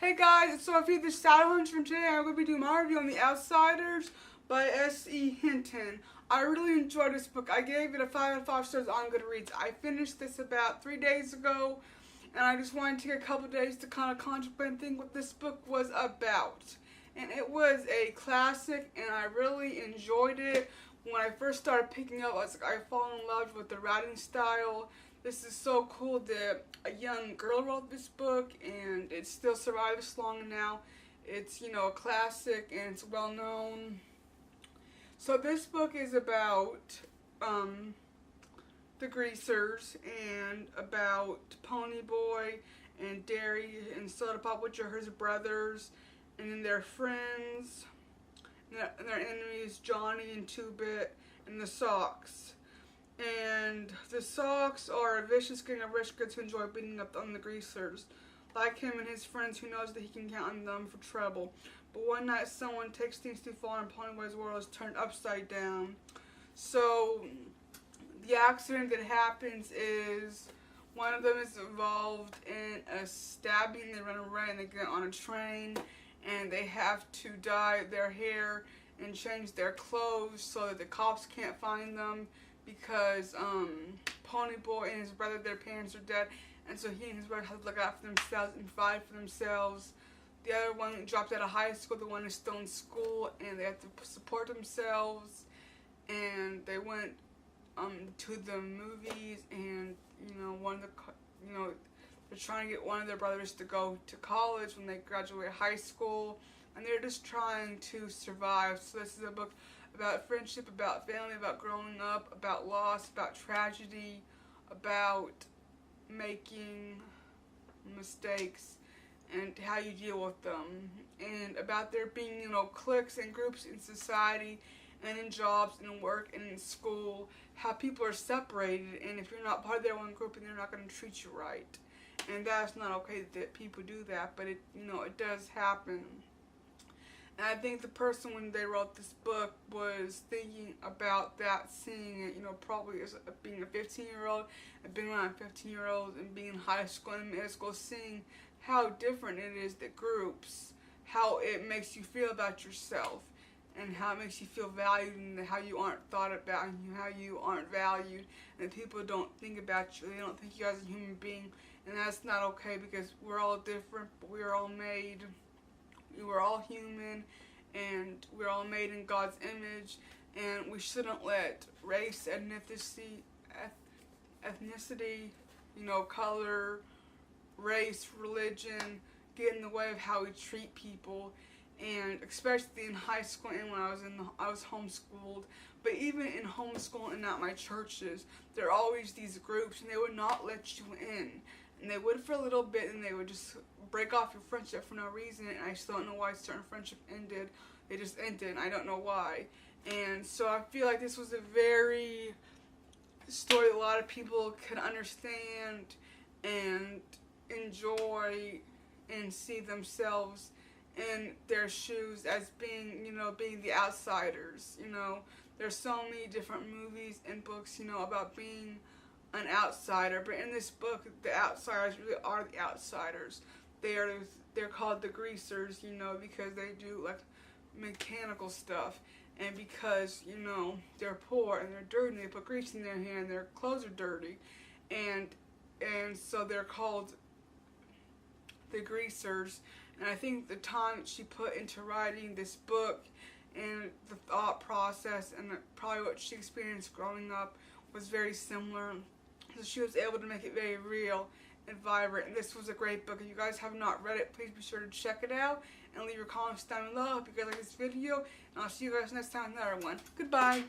Hey guys, it's Sophie the Shadow Hunter, and today I'm going to be doing my review on The Outsiders by S.E Hinton. I really enjoyed this book. I gave it a 5 out of 5 stars on Goodreads. I finished this about 3 days ago, and I just wanted to take a couple days to kind of contemplate and think what this book was about. And it was a classic, and I really enjoyed it. When I first started picking up, I fell in love with the writing style. This is so cool that a young girl wrote this book and it still survives this long now. It's, a classic and it's well known. So this book is about the Greasers and about Ponyboy and Derry and Soda Pop, which are his brothers, and then their friends, and their enemies, Johnny and Two-Bit, and the Sox. And the Sox are a vicious gang of rich kids who enjoy beating up on the Greasers. Like him and his friends, who knows that he can count on them for trouble. But one night someone takes things too far and Ponyboy's world is turned upside down. So the accident that happens is one of them is involved in a stabbing. They run away and they get on a train and they have to dye their hair and change their clothes so that the cops can't find them, because Ponyboy and his brother, their parents are dead, and so he and his brother have to look out for themselves and provide for themselves. The other one dropped out of high school, the one is still in school, and they have to support themselves. And they went to the movies, and they're trying to get one of their brothers to go to college when they graduate high school, and they're just trying to survive. So this is a book about friendship, about family, about growing up, about loss, about tragedy, about making mistakes and how you deal with them, and about there being, cliques and groups in society and in jobs and in work and in school, how people are separated, and if you're not part of their one group, and they're not going to treat you right. And that's not okay that people do that, but it does happen. And I think the person, when they wrote this book, was thinking about that, seeing it, probably as being a 15-year-old, and being around 15-year-olds, and being in high school and middle school, seeing how different it is, the groups, how it makes you feel about yourself, and how it makes you feel valued, and how you aren't thought about, and how you aren't valued, and people don't think about you, they don't think you as a human being, and that's not okay, because we're all different, but we are all made. We're all human, and we're all made in God's image, and we shouldn't let race, ethnicity, color, race, religion get in the way of how we treat people. And especially in high school and when I was homeschooled, but even in homeschool and at my churches, there are always these groups, and they would not let you in. And they would for a little bit, and they would just break off your friendship for no reason, and I still don't know why certain friendship ended. They just ended, and I don't know why. And so I feel like this was a very story that a lot of people could understand and enjoy and see themselves in their shoes as being, being the outsiders. There's so many different movies and books, about being an outsider, but in this book, the outsiders really are the outsiders. They're called the Greasers, because they do like mechanical stuff, and because they're poor and they're dirty, and they put grease in their hair, and their clothes are dirty, and so they're called the Greasers. And I think the time that she put into writing this book, and the thought process, and probably what she experienced growing up, was very similar. So she was able to make it very real and vibrant. And this was a great book. If you guys have not read it, please be sure to check it out and leave your comments down below. If you guys like this video, and I'll see you guys next time in another one. Goodbye.